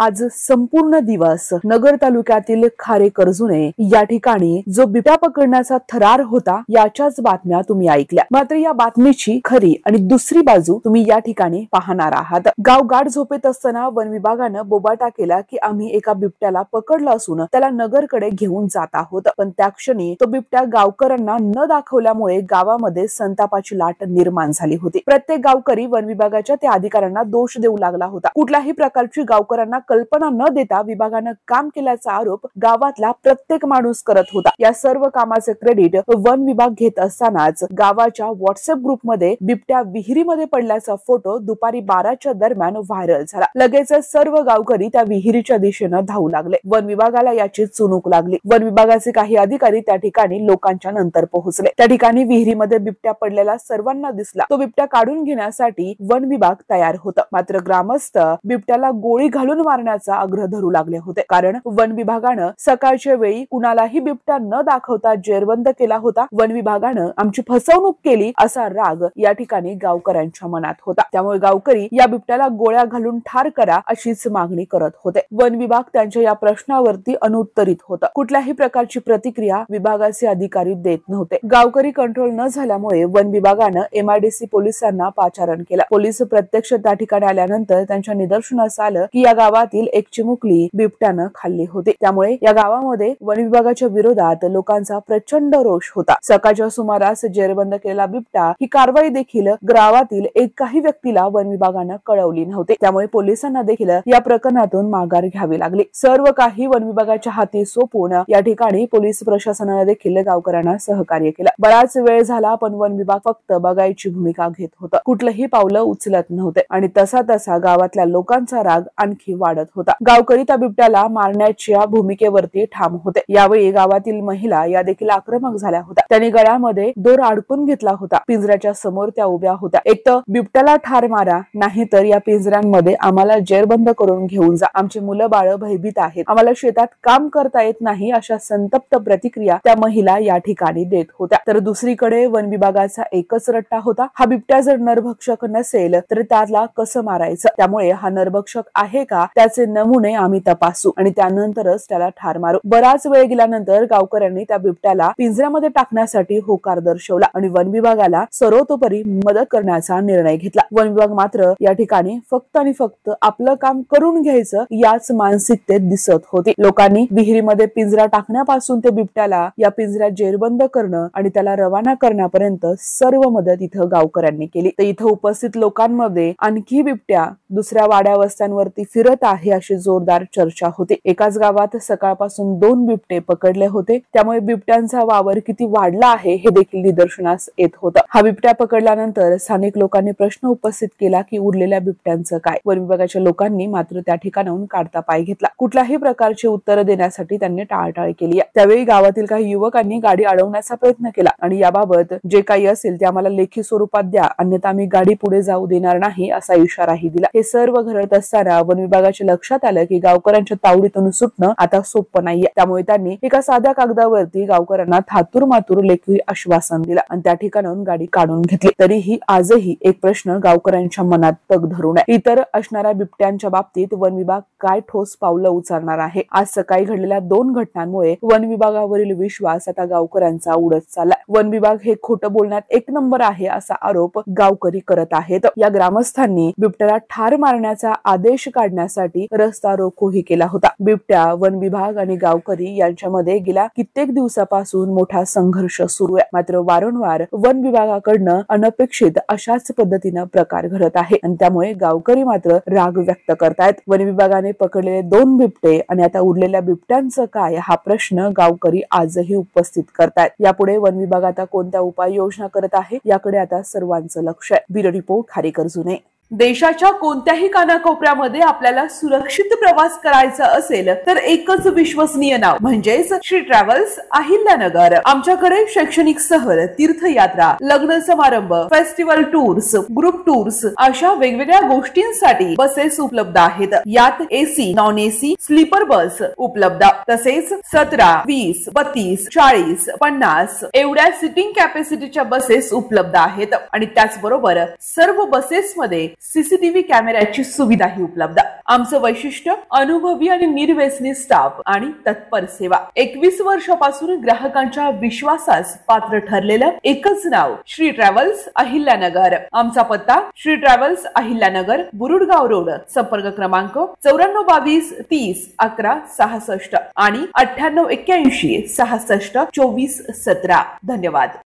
आज संपूर्ण दिवस नगर तालुक्यातील खारे कर्जुने या ठिकाणी जो बिबट्या पकडण्याचा थरार होता याच्याच बातम्या तुम्ही ऐकल्या। मात्र या बातमीची खरी आणि दुसरी बाजू तुम्ही या ठिकाणी पाहणार आहात। गाव गाढ झोपेत असताना वन विभागानं बोबाटा केला की आम्ही एका बिबट्याला पकडलं असून त्याला नगरकडे घेऊन जात आहोत, पण त्या क्षणी तो बिबट्या गावकऱ्यांना न दाखवल्यामुळे गावामध्ये संतापाची लाट निर्माण झाली होती। प्रत्येक गावकरी वन विभागाच्या त्या अधिकाऱ्यांना दोष देऊ लागला होता। कुठल्याही प्रकारची गावकऱ्यांना कल्पना न देता विभागानं काम केल्याचा आरोप गावातला प्रत्येक माणूस करत होता। या सर्व कामाचे क्रेडिट वन विभाग घेत असतानाच गावाच्या व्हॉट्सअप ग्रुपमध्ये बिबट्या विहिरीमध्ये पडल्याचा फोटो दुपारी 12च्या दरम्यान व्हायरल झाला। लगेच सर्व गावकरी त्या विहिरीच्या दिशेने धावू लागले। वन विभागाला याची चुणूक लागली। वन विभागाचे काही अधिकारी त्या ठिकाणी लोकांच्या नंतर पोहोचले। त्या ठिकाणी विहिरीमध्ये बिबट्या पडलेला सर्वांना दिसला। तो बिबट्या काढून घेण्यासाठी वन विभाग तयार होता, मात्र ग्रामस्थ बिबट्याला गोळी घालून मारण्याचा आग्रह धरू लागले होते, कारण वन विभागानं सकाळच्या वेळी कुणालाही बिबट्या न दाखवता जेरबंद केला होता। वन विभागानं आमची फसवणूक केली असा राग या ठिकाणी गावकऱ्यांच्या मनात होता। त्यामुळे गावकरी या बिबट्याला गोळ्या घालून ठार करा अशीच मागणी करत होते। वन विभाग त्यांच्या या प्रश्नावरती अनुत्तरित होता। कुठल्याही प्रकारची प्रतिक्रिया विभागाचे अधिकारी देत नव्हते। गावकरी कंट्रोल न झाल्यामुळे वन विभागानं MIDC पोलिसांना पाचारण केलं। पोलीस प्रत्यक्ष त्या ठिकाणी आल्यानंतर त्यांच्या निदर्शनास आलं की या गावातील एक चिमुकली बिबट्यानं खाल्ली होती। त्यामुळे या गावामध्ये वन विभागाच्या विरोधात लोकांचा प्रचंड रोष होता। सकाळच्या सुमारास जेरबंद केलेला बिबट्या ही कारवाई देखील गावातील एकाही व्यक्तीला वन विभागानं कळवली नव्हती। त्यामुळे पोलिसांना देखील या प्रकरणातून माघार घ्यावी लागली। सर्व काही वन विभागाच्या हाती सोपवून या ठिकाणी पोलीस प्रशासनाने देखील गावकऱ्यांना सहकार्य केलं। बराच वेळ झाला पण वन विभाग फक्त बघायची भूमिका घेत होता, कुठलंही पावलं उचलत नव्हते आणि तसा तसा गावातल्या लोकांचा राग आणखी वाढत होता। गावकरी त्या बिबट्याला मारण्याच्या भूमिकेवरती ठाम होते। यावेळी गावातील महिला या देखील आक्रमक झाल्या होत्या। त्यांनी गळ्यामध्ये दोर अडकून घेतला होता। पिंजऱ्याच्या समोर त्या उभ्या होत्या। एक तर बिबट्याला ठार मारा, नाहीतर या पिंजऱ्यांमध्ये आम्हाला जेरबंद करून घेऊन जा। आमची मुलं बाळ भयभीत आहेत, आम्हाला शेतात काम करता येत नाही, अशा संतप्त प्रतिक्रिया त्या महिला या ठिकाणी देत होत्या। तर दुसरीकडे वन विभागाचा एकच रट्टा होता, हा बिबट्या जर नरभक्षक नसेल तर त्याला कसं मारायचं, त्यामुळे हा नरभक्षक आहे का त्याचे नमुने आम्ही तपासू आणि त्यानंतरच त्याला ठार मारू। बराच वेळ गेल्यानंतर गावकऱ्यांनी त्या बिबट्याला पिंजऱ्यामध्ये टाकण्यासाठी होकार दर्शवला आणि वन विभागाला सर्वतोपरी मदत करण्याचा निर्णय घेतला। वन विभाग मात्र या ठिकाणी फक्त आणि फक्त आपलं काम करून घ्यायचं याच मानसिकतेत दिसत होती। लोकांनी विहिरीमध्ये पिंजरा टाकण्यापासून ते बिबट्याला या पिंजऱ्यात जेरबंद करणं आणि त्याला रवाना करण्यापर्यंत सर्व मदत इथं गावकऱ्यांनी केली। तर इथं उपस्थित लोकांमध्ये आणखी बिबट्या दुसऱ्या वाड्या वस्त्यांवरती फिरत आहे अशी जोरदार चर्चा होती। एकाच गावात सकाळपासून 2 बिबटे पकडले होते, त्यामुळे बिबट्यांचा वावर किती वाढला आहे हे देखील निदर्शनास येत होतं। हा बिबट्या पकडल्यानंतर स्थानिक लोकांनी प्रश्न उपस्थित केला की उरलेल्या बिबट्यांचं काय। वन विभागाच्या लोकांनी मात्र त्या ठिकाणाहून काढता पाय घेतला। कुठल्याही प्रकारची उत्तर देण्यासाठी त्यांनी टाळाटाळ केली। त्यावेळी गावातील काही युवकांनी गाडी अडवण्याचा प्रयत्न केला आणि याबाबत जे काही असेल ते आम्हाला लेखी स्वरूपात द्या, अन्यथा आम्ही गाडी पुढे जाऊ देणार नाही असा इशाराही दिला। हे सर्व घडत असताना वन विभागाच्या लक्षात आलं की गावकऱ्यांच्या तावडीतून सुटणं आता सोपं नाहीये। त्यामुळे त्यांनी एका साध्या कागदावरती गावकऱ्यांना थातूर मातूर लेखी आश्वासन दिलं आणि त्या ठिकाणाहून गाडी काढून घेतली। तरीही आजही एक प्रश्न गावकऱ्यांच्या मनात तग धरून आहे, इतर असणाऱ्या बिबट्यांच्या बाबतीत वन विभाग काय ठोस पावलं उचलणार आहे। आज सकाळी घडलेल्या 2 घटनांमुळे वन विभागावरील विश्वास आता गावकऱ्यांचा उडत चालला। वन विभाग हे खोटं बोलण्यात एक नंबर आहे असा आरोप गावकरी करत आहेत। या ग्रामस्थांनी बिबट्याला ठार मारण्याचा आदेश काढण्यासाठी रस्ता रोकोही केला होता। बिबट्या, वन विभाग आणि गावकरी यांच्यामध्ये गेल्या कित्येक दिवसापासून मोठा संघर्ष सुरू आहे। मात्र वारंवार वन विभागाकडनं अनपेक्षित अशाच पद्धतीनं प्रकार घडत आहे आणि त्यामुळे गावकरी मात्र राग व्यक्त करतायत। वन विभागाने पकडलेले 2 बिबटे आणि आता उरलेल्या बिबट्यांचं काय हा प्रश्न गावकरी आजही उपस्थित करतायत। यापुढे वन विभाग आता कोणत्या उपाययोजना करत आहे याकडे आता सर्वांचं लक्ष आहे। ब्युरो रिपोर्ट खारे कर्जुने। देशाच्या कोणत्याही कानाकोपऱ्यामध्ये आपल्याला सुरक्षित प्रवास करायचा असेल तर एकच विश्वसनीय नाव म्हणजेच श्री ट्रॅव्हल्स अहिल्यानगर। आमच्याकडे शैक्षणिक सहल, तीर्थयात्रा, लग्न समारंभ, फेस्टिवल टूर्स, ग्रुप टूर्स अशा वेगवेगळ्या गोष्टींसाठी बसेस उपलब्ध आहेत। यात AC, non AC, sleeper bus उपलब्ध, तसेच 17, 20, 32, 40, 50 एवढ्या सिटिंग कॅपॅसिटीच्या बसेस उपलब्ध आहेत आणि त्याचबरोबर सर्व बसेसमध्ये सीसीटीव्ही कॅमेऱ्याची सुविधाही उपलब्ध। आमचं वैशिष्ट्य अनुभवी आणि निर्व्यसनी स्टाफ आणि तत्पर सेवा। 21 वर्षापासून ग्राहकांच्या विश्वासास पात्र ठरलेलं एकच नाव श्री ट्रॅव्हल्स अहिल्यानगर। आमचा पत्ता श्री ट्रॅव्हल्स अहिल्यानगर, बुरुडगाव रोड। संपर्क क्रमांक 9422 30 11 66 आणि 9881 66 24 17। धन्यवाद।